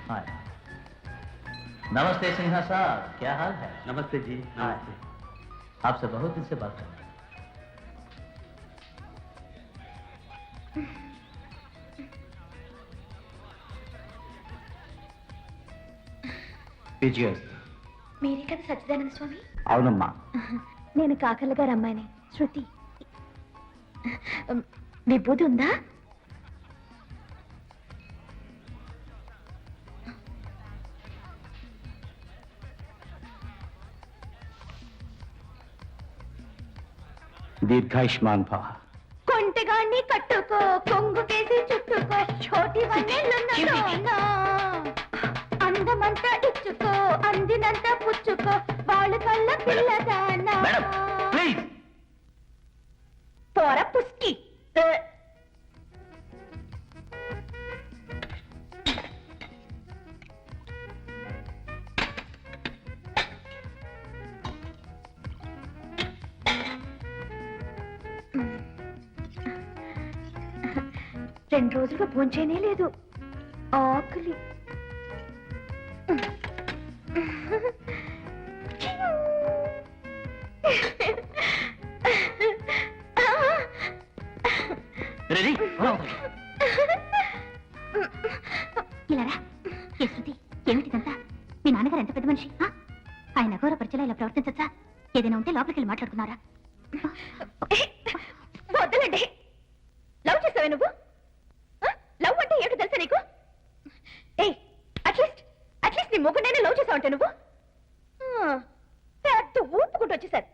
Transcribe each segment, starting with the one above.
हाय नमस्ते सिन्हा साहब, क्या हाल है? नमस्ते जी, नमस्ते। आपसे बहुत दिन से बात करना है। మీరే కదా సచ్చిదానంద స్వామి? అవునమ్మా. నేను కాకర్ల గారి అమ్మాయిని, శృతి. విభూతి ఉందా? దీర్ఘాయుష్మాన్ భవ. కొంటెగాన్ని కట్టుకో, కొంగు కేసి చుట్టుకో, చోటి వన్నెలున్నదో అందమంతా ఇచ్చుకో, అందినంత పుచ్చుకో, వాళ్ళు కళ్ళ పిల్లదానా. పోర పుస్కి. రెండు రోజులుగా భోంచేనే లేదు, ఆకలి. ఇలారా. శృతి, ఏమిటిదంతా? మీ నాన్నగారు ఎంత పెద్ద మనిషి? ఆయన అఘోర పరిచయం ఇలా ప్రవర్తించచ్చా? ఏదైనా ఉంటే లోపలికి వెళ్ళి మాట్లాడుకున్నారా? వద్దులండి. లవ్ చేస్తావే నువ్వు? లవ్ అంటే ఏంటో తెలుసా నీకు? అట్లీస్ట్ నీ మొగుడైనా లవ్ చేసావంటే నువ్వు పెద్ద ఊపుకుంటూ వచ్చేసారు.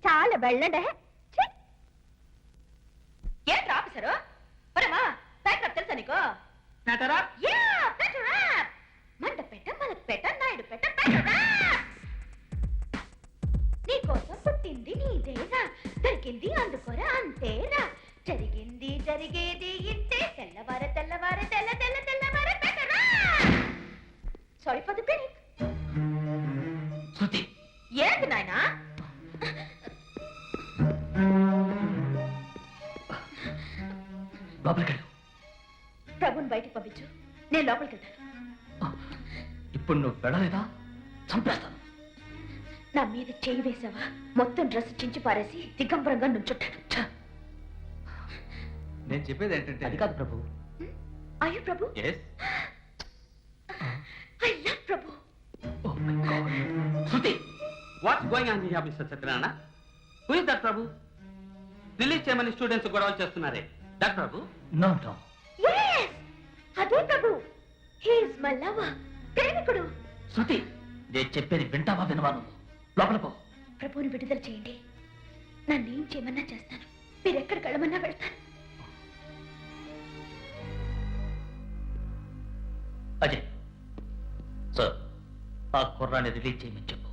చాలా వెళ్ళండి. ఏంట్రా ఆఫీసరు? ఒరేమా, ప్యాకప్ తెలుసా నీకు? మండపేట, మలక్పేట, నాయుడుపేట, నీకోసం పుట్టింది నీదేరా, దొరికింది అందుకోరా అంతేరా, జరిగింది జరిగేది ఇంతే, తెల్లవార తెల్లవార తెల్ల తెల్ల తెల్లవార పెట్టరా. Sorry for the break. Shruti, ఏంటి నాయనా? లోపలికి వెళ్ళు. ప్రభుని బయటికి పంపించు, నేను లోపలికి వెళ్తాను. ఇప్పుడు నువ్వు వెళ్ళలేదా చంపేస్తాను. నా మీద చేయి వేసావా, మొత్తం డ్రెస్ చించి పారేసి దిగంబరంగా నుంచుంటాను. నేను చెప్పేది ఏంటంటే అది కాదు ప్రభు. అయ్యో Prabhu, I love Prabhu. Oh my God. Shruti, what's going on here mister Satyanarayana? Who is that Prabhu? Release చేయమని స్టూడెంట్స్ గొడవలు చేస్తున్నారే, that Prabhu? No no. yes, అదే Prabhu. He is my lover, ప్రేమికుడు. శృతి, నేను చెప్పేది వింటావా వినవా? నువ్వు లోపల పో. ప్రభుని విడుదల చేయండి, నన్నేం చేయమన్నా చేస్తాను, మీరు ఎక్కడికి వెళ్ళమన్నా వెళ్తాను. అజయ్ సార్, ఆ కుర్రాన్ని రిలీజ్ చేయమని చెప్పు.